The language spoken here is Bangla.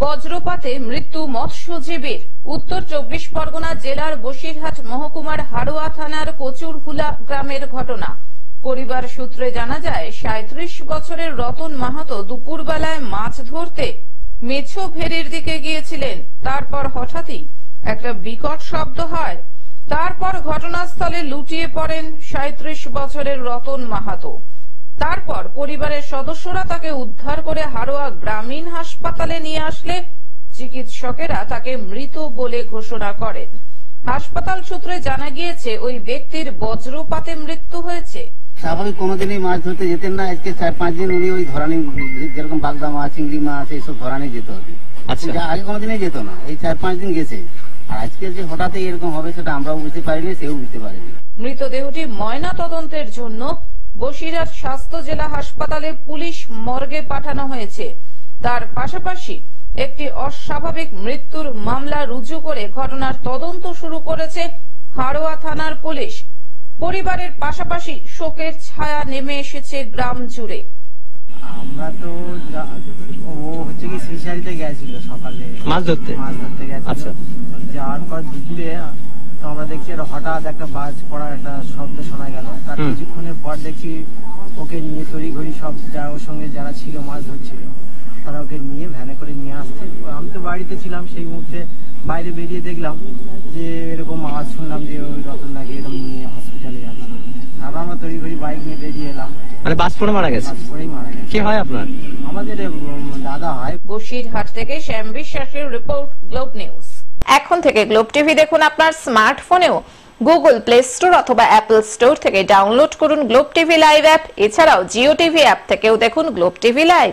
বজ্রপাতে মৃত্যু মৎস্যজীবীর। উত্তর 24 পরগনা জেলার বসিরহাট মহকুমার হাড়োয়া থানার কচুরহুলা গ্রামের ঘটনা। পরিবার সূত্রে জানা যায়, 37 বছরের রতন মাহাতো দুপুরবেলায় মাছ ধরতে মেছো ভেরির দিকে গিয়েছিলেন। তারপর হঠাৎই একটা বিকট শব্দ হয়। তারপর ঘটনাস্থলে লুটিয়ে পড়েন 37 বছরের রতন মাহাতো। তারপর পরিবারের সদস্যরা তাকে উদ্ধার করে হাড়োয়া গ্রামীণ হাসপাতালে নিয়ে আসলে চিকিৎসকেরা তাকে মৃত বলে ঘোষণা করেন। হাসপাতাল সূত্রে জানা গিয়েছে, ওই ব্যক্তির বজ্রপাতে মৃত্যু হয়েছে। স্বাভাবিক কোনোদিনই মাছ ধরতে যেতেন না। আজকে 4-5 দিন উনি ওই ধরানি, যেরকম বাগদা মাছ, চিংড়ি মাছ, এইসব ধরানি যেত আর কি। আগে কোনোদিনই যেত না, এই 4-5 দিন গেছে। আর আজকে যে হঠাৎ এরকম হবে সেটা আমরাও বুঝতে পারিনি, সেও বুঝতে পারিনি। মৃতদেহটি ময়না তদন্তের জন্য বসিরহাট স্বাস্থ্য জেলা হাসপাতালে পুলিশ মর্গে পাঠানো হয়েছে। তার পাশাপাশি একটি অস্বাভাবিক মৃত্যুর মামলা রুজু করে ঘটনার তদন্ত শুরু করেছে হাড়োয়া থানার পুলিশ। পরিবারের পাশাপাশি শোকের ছায়া নেমে এসেছে গ্রাম জুড়ে। আমরা তো ও হচ্ছে কি ফিশারিতে গেছিল সকালে মাছ ধরতে গেছিল। যাওয়ার পর দুপুরে তো আমরা দেখছি হঠাৎ একটা বাজ পড়ার একটা শব্দ শোনা গেল। তার কিছুক্ষণের পর দেখছি ওকে নিয়ে তড়িঘড়ি সব ওর সঙ্গে যারা ছিল মাছ ধরছিল তারা ওকে নিয়ে ভ্যানে করে নিয়ে আসছে। আমি তো বাড়িতে ছিলাম, সেই মুহূর্তে বাইরে বেরিয়ে দেখলাম যে এরকম আওয়াজ শুনলাম যে ওই রতনদাকে এরকম নিয়ে হসপিটালে যাচ্ছে। তারপর আমরা তড়িঘড়ি বাইক নিয়ে বেরিয়ে এলাম। মানে বাস পড়ে মারা গেছে? কি হয় আপনার? আমাদের দাদা হয়। বসিরহাট থেকে শ্যাম বিশ্বাসের রিপোর্ট, গ্লোব নিউজ। এখন থেকে গ্লোব টিভি দেখুন আপনার স্মার্টফোনেও। গুগল প্লে স্টোর অথবা অ্যাপল স্টোর থেকে ডাউনলোড করুন গ্লোব টিভি লাইভ অ্যাপ। এছাড়াও জিও টিভি অ্যাপ থেকেও দেখুন গ্লোব টিভি লাইভ।